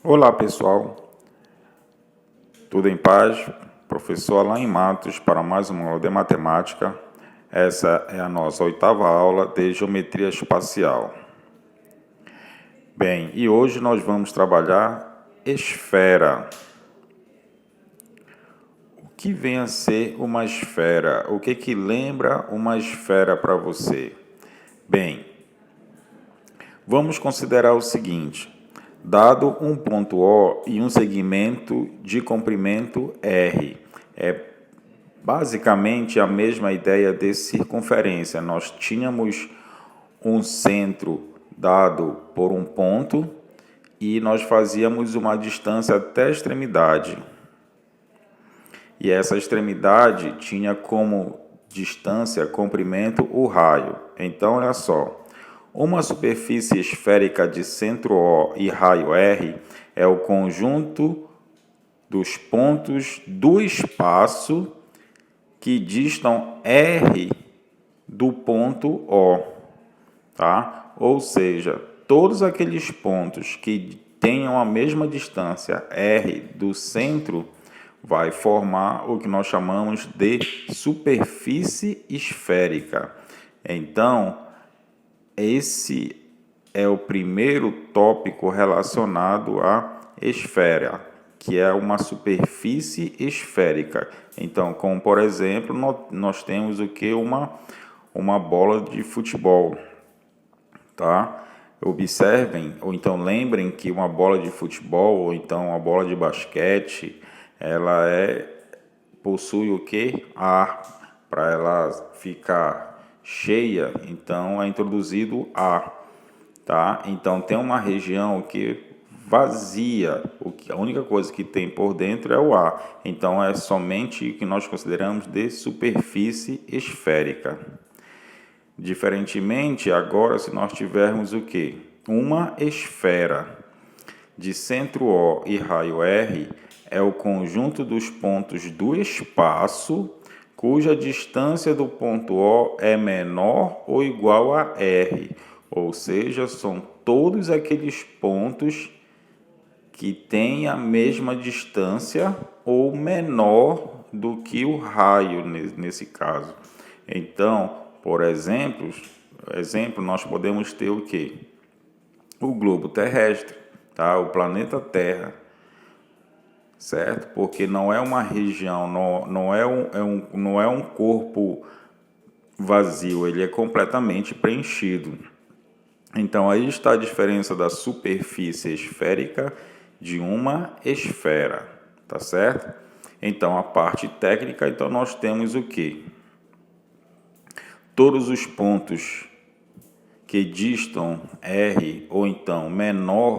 Olá pessoal, tudo em paz? Professor Alain Matos para mais uma aula de matemática. Essa é a nossa 8ª aula de geometria espacial. Bem, e hoje nós vamos trabalhar esfera. O que vem a ser uma esfera? O que lembra uma esfera para você? Bem, vamos considerar o seguinte. Dado um ponto O e um segmento de comprimento R, é basicamente a mesma ideia de circunferência. Nós tínhamos um centro dado por um ponto e nós fazíamos uma distância até a extremidade. E essa extremidade tinha como distância, comprimento, o raio. Então, olha só. Uma superfície esférica de centro O e raio R é o conjunto dos pontos do espaço que distam R do ponto O, tá? Ou seja, todos aqueles pontos que tenham a mesma distância R do centro vai formar o que nós chamamos de superfície esférica. Então, esse é o primeiro tópico relacionado à esfera, que é uma superfície esférica. Então, como por exemplo, nós temos o que? Uma bola de futebol, tá? Observem, ou então lembrem que uma bola de futebol, ou então uma bola de basquete, ela possui o que? Ar. Para ela ficar cheia, então é introduzido ar, tá? Então tem uma região que vazia, a única coisa que tem por dentro é o ar. Então é somente o que nós consideramos de superfície esférica. Diferentemente, agora se nós tivermos o que? Uma esfera de centro O e raio R é o conjunto dos pontos do espaço cuja distância do ponto O é menor ou igual a R, ou seja, são todos aqueles pontos que têm a mesma distância ou menor do que o raio nesse caso. Então, por exemplo, nós podemos ter o quê? O globo terrestre, tá? O planeta Terra, certo? Porque não é uma região, não é um corpo vazio, ele é completamente preenchido. Então, aí está a diferença da superfície esférica de uma esfera, tá certo? Então, a parte técnica, então nós temos o quê? Todos os pontos que distam R ou então menor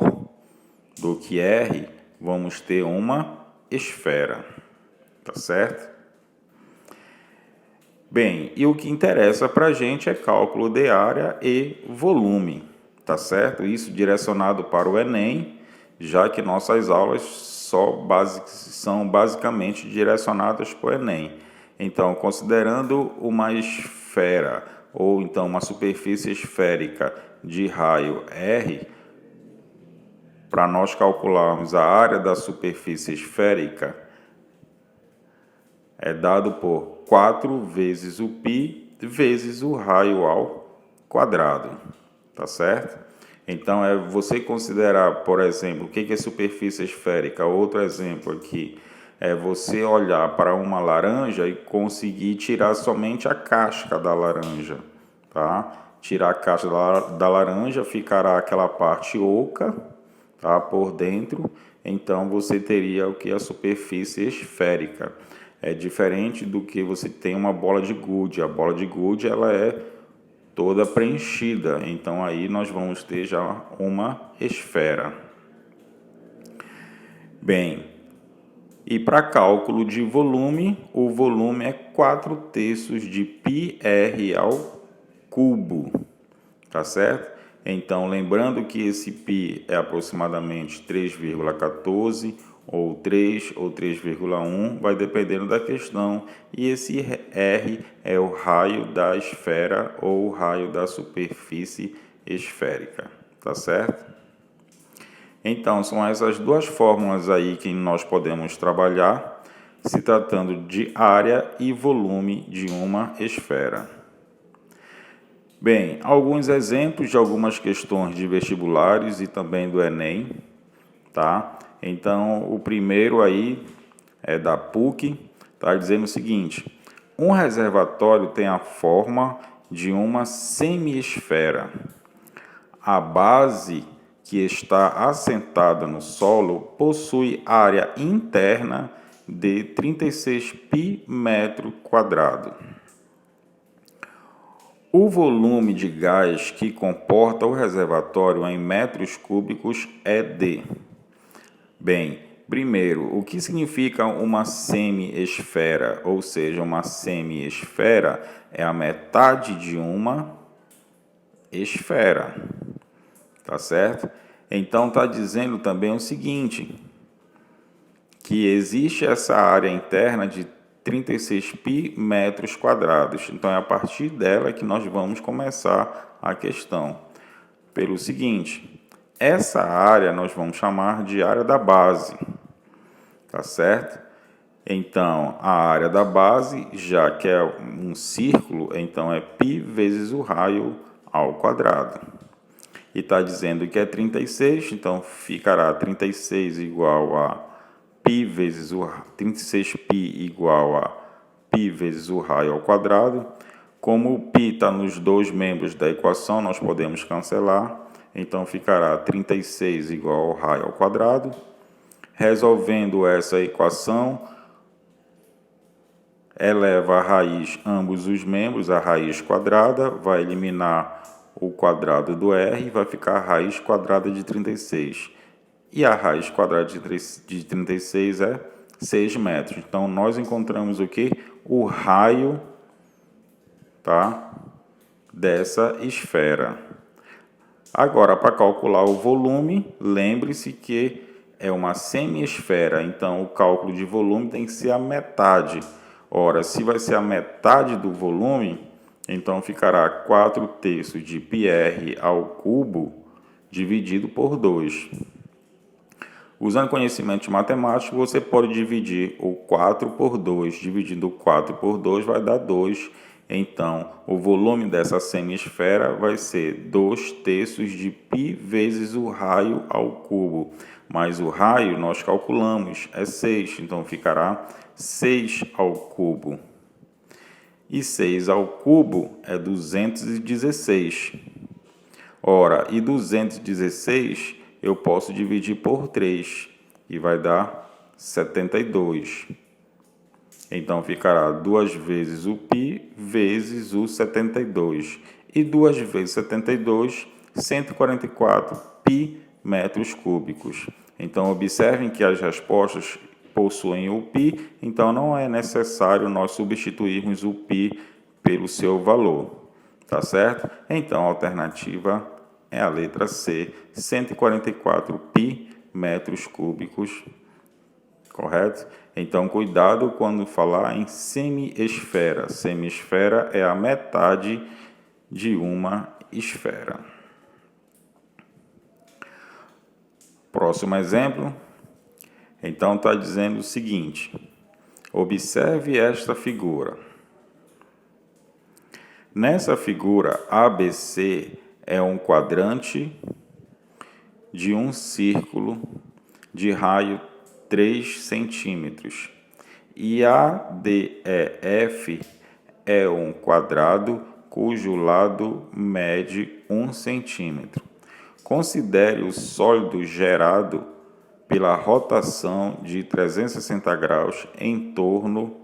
do que R, vamos ter uma esfera, tá certo? Bem, e o que interessa para a gente é cálculo de área e volume, tá certo? Isso direcionado para o Enem, já que nossas aulas são basicamente direcionadas para o Enem. Então, considerando uma esfera, ou então uma superfície esférica de raio R, para nós calcularmos a área da superfície esférica, é dado por 4 vezes o π vezes o raio ao quadrado, tá certo? Então, é você considerar, por exemplo, o que é superfície esférica. Outro exemplo aqui é você olhar para uma laranja e conseguir tirar somente a casca da laranja, tá? Tirar a casca da laranja, ficará aquela parte oca, tá, por dentro. Então, você teria o que? A superfície esférica. É diferente do que você tem uma bola de gude. A bola de gude ela é toda preenchida. Então aí nós vamos ter já uma esfera. Bem, e para cálculo de volume, o volume é 4/3 de πr ao cubo, tá certo? Então, lembrando que esse π é aproximadamente 3,14 ou 3 ou 3,1, vai dependendo da questão, e esse R é o raio da esfera ou o raio da superfície esférica, tá certo? Então, são essas duas fórmulas aí que nós podemos trabalhar, se tratando de área e volume de uma esfera. Bem, alguns exemplos de algumas questões de vestibulares e também do Enem, tá? Então, o primeiro aí é da PUC, tá dizendo o seguinte: um reservatório tem a forma de uma semi-esfera. A base que está assentada no solo possui área interna de 36 pi metro quadrado. O volume de gás que comporta o reservatório em metros cúbicos é de... Bem, primeiro, o que significa uma semi-esfera? Ou seja, uma semi-esfera é a metade de uma esfera, tá certo? Então, está dizendo também o seguinte, que existe essa área interna de 36 pi metros quadrados. Então, é a partir dela que nós vamos começar a questão. Pelo seguinte, essa área nós vamos chamar de área da base, tá certo? Então, a área da base, já que é um círculo, então é π vezes o raio ao quadrado. E está dizendo que é 36, então ficará 36 igual a π vezes o 36π igual a π vezes o raio ao quadrado. Como o π está nos dois membros da equação, nós podemos cancelar. Então ficará 36 igual ao raio ao quadrado. Resolvendo essa equação, eleva a raiz ambos os membros, a raiz quadrada, vai eliminar o quadrado do R e vai ficar a raiz quadrada de 36. E a raiz quadrada de 36 é 6 metros. Então, nós encontramos o quê? O raio, tá, dessa esfera. Agora, para calcular o volume, lembre-se que é uma semi-esfera. Então, o cálculo de volume tem que ser a metade. Ora, se vai ser a metade do volume, então ficará 4/3 de πr ao cubo dividido por 2. Usando conhecimento matemático, você pode dividir o 4 por 2. Dividindo o 4 por 2 vai dar 2. Então, o volume dessa semi-esfera vai ser 2/3 de π vezes o raio ao cubo. Mas o raio nós calculamos, é 6. Então, ficará 6 ao cubo. E 6 ao cubo é 216. Ora, e 216 eu posso dividir por 3 e vai dar 72. Então, ficará 2 vezes o π vezes o 72. E 2 vezes 72, 144 π metros cúbicos. Então, observem que as respostas possuem o π, então não é necessário nós substituirmos o π pelo seu valor, tá certo? Então, a alternativa é a letra C, 144 π metros cúbicos, correto? Então, cuidado quando falar em semi-esfera. Semi-esfera é a metade de uma esfera. Próximo exemplo. Então, está dizendo o seguinte: observe esta figura. Nessa figura, ABC é um quadrante de um círculo de raio 3 centímetros. E ADEF é um quadrado cujo lado mede 1 centímetro. Considere o sólido gerado pela rotação de 360 graus em torno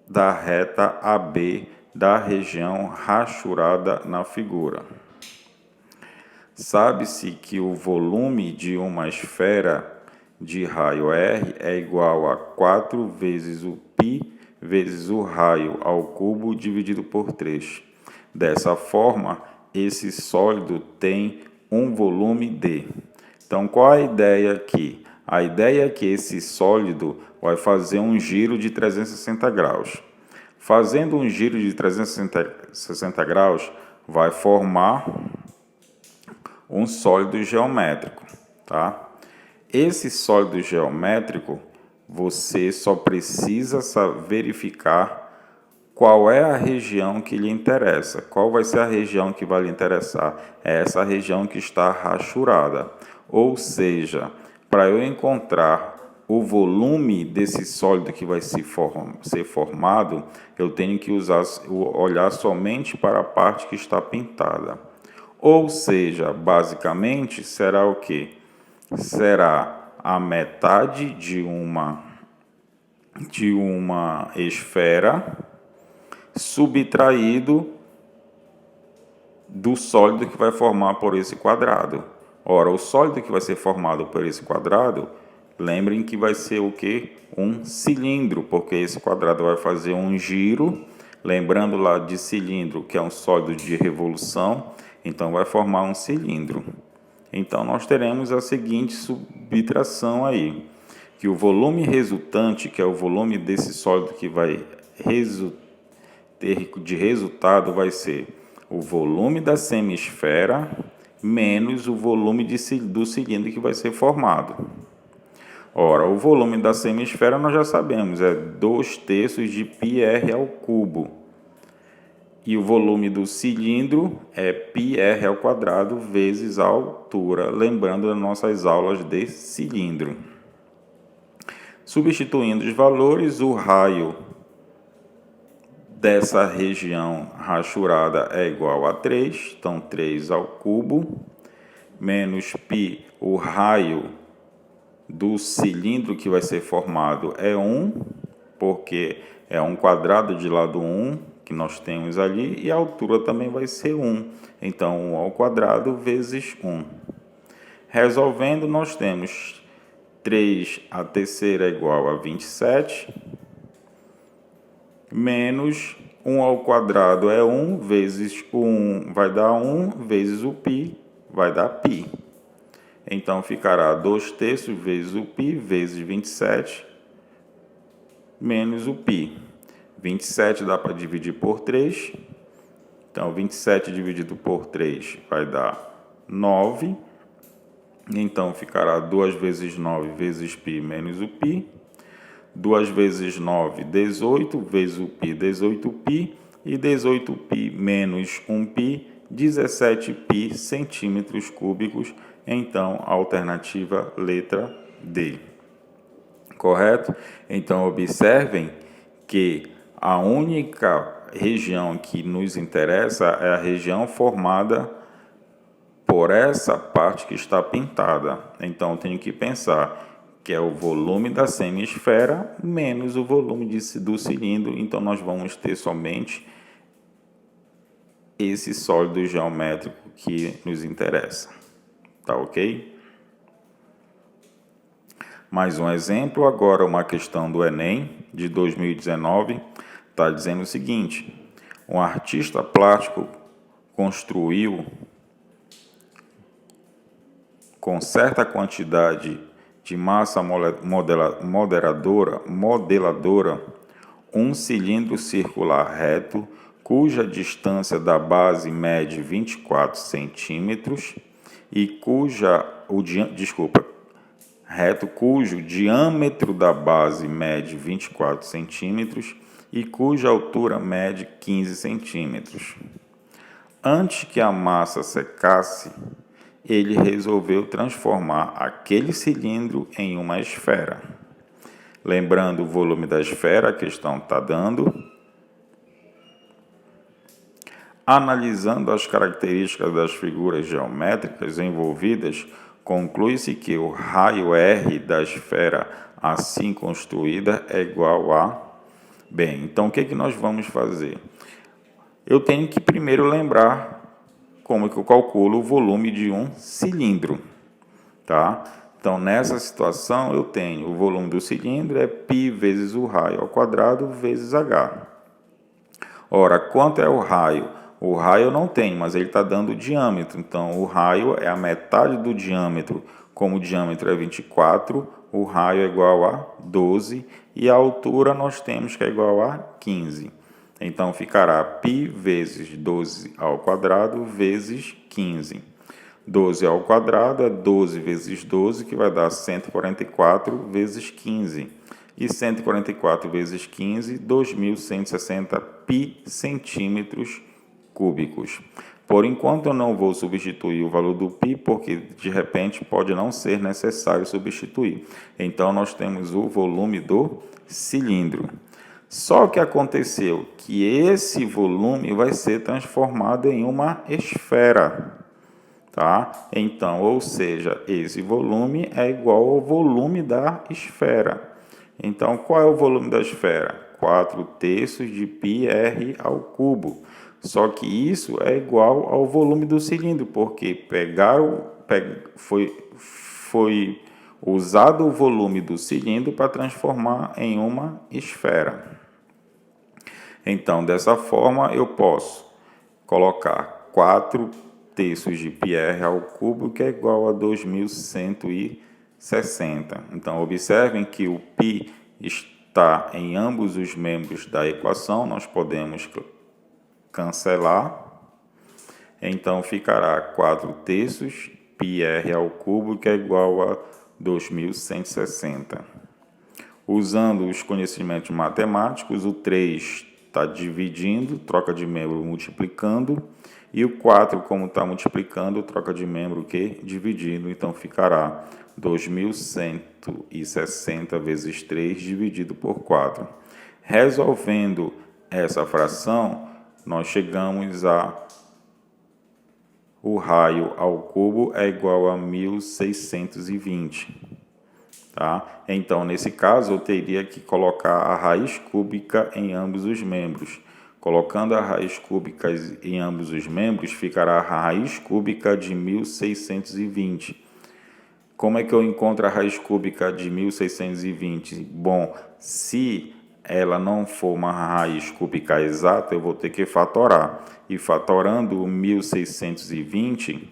da reta AB da região rachurada na figura. Sabe-se que o volume de uma esfera de raio R é igual a 4 vezes o π vezes o raio ao cubo dividido por 3. Dessa forma, esse sólido tem um volume D. Então, qual a ideia aqui? A ideia é que esse sólido vai fazer um giro de 360 graus. Fazendo um giro de 360 graus, vai formar um sólido geométrico, tá? Esse sólido geométrico, você só precisa verificar qual é a região que lhe interessa. Qual vai ser a região que vai lhe interessar? É essa região que está rachurada. Ou seja, para eu encontrar o volume desse sólido que vai ser formado, eu tenho que olhar somente para a parte que está pintada. Ou seja, basicamente será o quê? Será a metade de uma esfera subtraído do sólido que vai formar por esse quadrado. Ora, o sólido que vai ser formado por esse quadrado, lembrem que vai ser o quê? Um cilindro, porque esse quadrado vai fazer um giro, lembrando lá de cilindro, que é um sólido de revolução, então vai formar um cilindro. Então, nós teremos a seguinte subtração aí, que o volume resultante, que é o volume desse sólido que vai ter de resultado, vai ser o volume da semisfera menos o volume do cilindro que vai ser formado. Ora, o volume da semisfera nós já sabemos, é 2/3 de πr ao cubo. E o volume do cilindro é πr ao quadrado vezes a altura, lembrando das nossas aulas de cilindro. Substituindo os valores, o raio dessa região rachurada é igual a 3, então 3 ao cubo, menos π, o raio do cilindro que vai ser formado é 1, porque é um quadrado de lado 1 que nós temos ali, e a altura também vai ser 1, então 1 ao quadrado vezes 1. Resolvendo, nós temos 3 a terceira é igual a 27, menos 1 ao quadrado é 1, vezes 1 vai dar 1, vezes o π vai dar π. Então, ficará 2/3 vezes o π, vezes 27, menos o π. 27 dá para dividir por 3. Então, 27 dividido por 3 vai dar 9. Então, ficará 2 vezes 9 vezes π menos o π. 2 vezes 9, 18, vezes o π, 18π. E 18π menos 1π, 17π centímetros cúbicos. Então, a alternativa letra D. Correto? Então, observem que a única região que nos interessa é a região formada por essa parte que está pintada. Então, eu tenho que pensar que é o volume da semisfera menos o volume do cilindro. Então, nós vamos ter somente esse sólido geométrico que nos interessa. Tá ok? Mais um exemplo, agora uma questão do Enem de 2019, está dizendo o seguinte: um artista plástico construiu com certa quantidade de massa modeladora um cilindro circular reto cuja distância da base mede 24 centímetros e cujo diâmetro da base mede 24 centímetros e cuja altura mede 15 centímetros. Antes que a massa secasse, ele resolveu transformar aquele cilindro em uma esfera. Lembrando o volume da esfera, a questão está dando. Analisando as características das figuras geométricas envolvidas, conclui-se que o raio R da esfera assim construída é igual a... Bem, então o que nós vamos fazer? Eu tenho que primeiro lembrar como que eu calculo o volume de um cilindro, tá? Então, nessa situação, eu tenho o volume do cilindro é π vezes o raio ao quadrado vezes h. Ora, quanto é o raio? O raio eu não tenho, mas ele está dando o diâmetro. Então, o raio é a metade do diâmetro. Como o diâmetro é 24, o raio é igual a 12 e a altura nós temos que é igual a 15. Então, ficará π vezes 12 ao quadrado vezes 15. 12 ao quadrado é 12 vezes 12, que vai dar 144 vezes 15. E 144 vezes 15, 2.160 pi centímetros cúbicos. Por enquanto, eu não vou substituir o valor do π, porque de repente pode não ser necessário substituir. Então, nós temos o volume do cilindro. Só que aconteceu que esse volume vai ser transformado em uma esfera. Tá? Então, ou seja, esse volume é igual ao volume da esfera. Então, qual é o volume da esfera? 4/3 de πr ao cubo. Só que isso é igual ao volume do cilindro, porque foi usado o volume do cilindro para transformar em uma esfera. Então, dessa forma, eu posso colocar 4/3 de πr ao cubo, que é igual a 2.160. Então, observem que o π está em ambos os membros da equação, nós podemos cancelar. Então, ficará 4/3 πr ao cubo, que é igual a 2.160. Usando os conhecimentos matemáticos, o 3 está dividindo, troca de membro multiplicando, e o 4, como está multiplicando, troca de membro que dividindo, então ficará 2.160 vezes 3 dividido por 4. Resolvendo essa fração, nós chegamos a o raio ao cubo é igual a 1.620. Tá? Então, nesse caso, eu teria que colocar a raiz cúbica em ambos os membros. Colocando a raiz cúbica em ambos os membros, ficará a raiz cúbica de 1.620. Como é que eu encontro a raiz cúbica de 1.620? Bom, se ela não for uma raiz cúbica exata, eu vou ter que fatorar. E fatorando 1.620,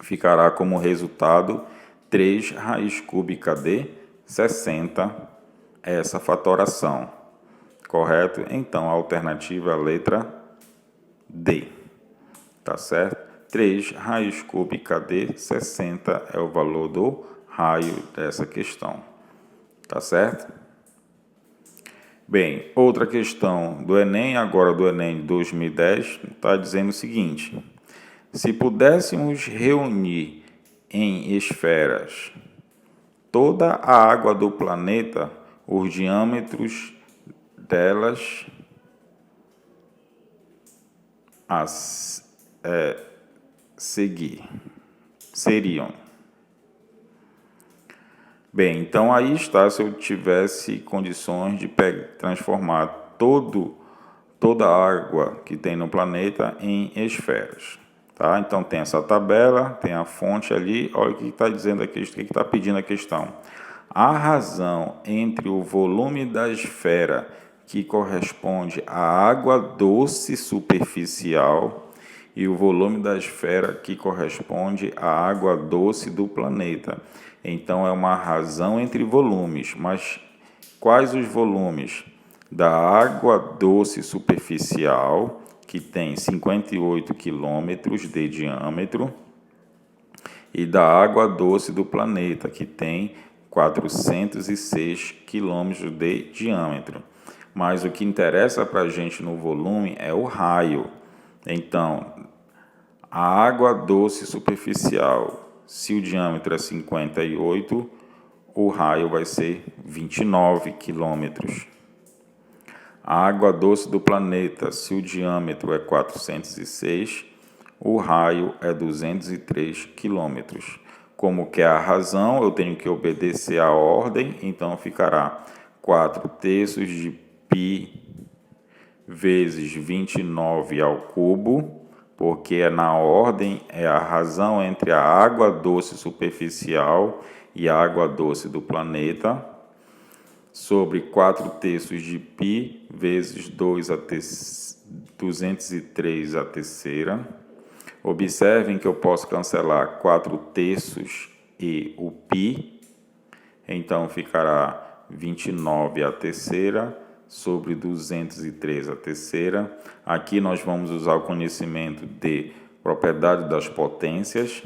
ficará como resultado 3 raiz cúbica de 60, essa fatoração. Correto? Então, a alternativa é a letra D. Tá certo? 3 raiz cúbica de 60 é o valor do raio dessa questão. Tá certo? Bem, outra questão do Enem, agora do Enem de 2010, está dizendo o seguinte: se pudéssemos reunir em esferas toda a água do planeta, os diâmetros delas seriam. Bem, então aí está, se eu tivesse condições de transformar toda a água que tem no planeta em esferas. Tá? Então tem essa tabela, tem a fonte ali, olha o que está dizendo aqui, o que está pedindo a questão. A razão entre o volume da esfera, que corresponde à água doce superficial, e o volume da esfera, que corresponde à água doce do planeta. Então, é uma razão entre volumes. Mas quais os volumes? Da água doce superficial, que tem 58 quilômetros de diâmetro, e da água doce do planeta, que tem 406 quilômetros de diâmetro. Mas o que interessa para a gente no volume é o raio. Então, a água doce superficial, se o diâmetro é 58, o raio vai ser 29 quilômetros. A água doce do planeta, se o diâmetro é 406, o raio é 203 quilômetros. Como que é a razão, eu tenho que obedecer à ordem, então ficará 4/3 de π vezes 29 ao cubo, porque na ordem é a razão entre a água doce superficial e a água doce do planeta, sobre 4/3 de π vezes 203 a terceira. Observem que eu posso cancelar 4/3 e o π, então ficará 29 a terceira sobre 203 a terceira. Aqui nós vamos usar o conhecimento de propriedade das potências.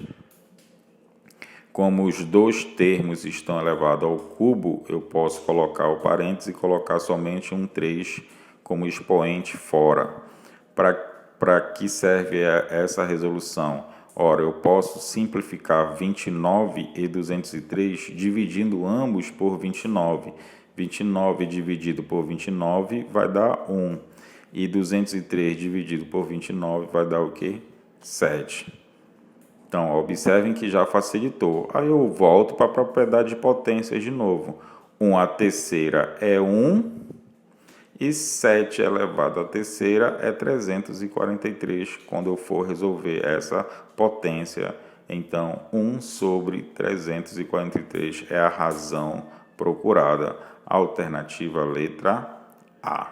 Como os dois termos estão elevados ao cubo, eu posso colocar o parênteses e colocar somente um 3 como expoente fora. Para que serve essa resolução? Ora, eu posso simplificar 29 e 203 dividindo ambos por 29. 29 dividido por 29 vai dar 1. E 203 dividido por 29 vai dar o quê? 7. Então, observem que já facilitou. Aí eu volto para a propriedade de potências de novo. 1 à terceira é 1 e 7 elevado à terceira é 343 quando eu for resolver essa potência. Então, 1 sobre 343 é a razão procurada. Alternativa letra A.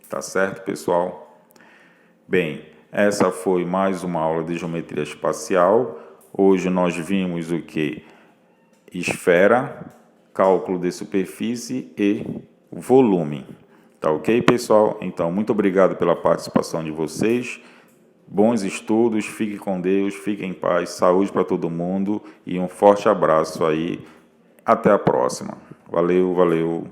Tá certo, pessoal? Bem, essa foi mais uma aula de geometria espacial. Hoje nós vimos o que? Esfera, cálculo de superfície e volume. Tá ok, pessoal? Então, muito obrigado pela participação de vocês. Bons estudos, fiquem com Deus, fiquem em paz, saúde para todo mundo e um forte abraço aí. Até a próxima. Valeu, valeu.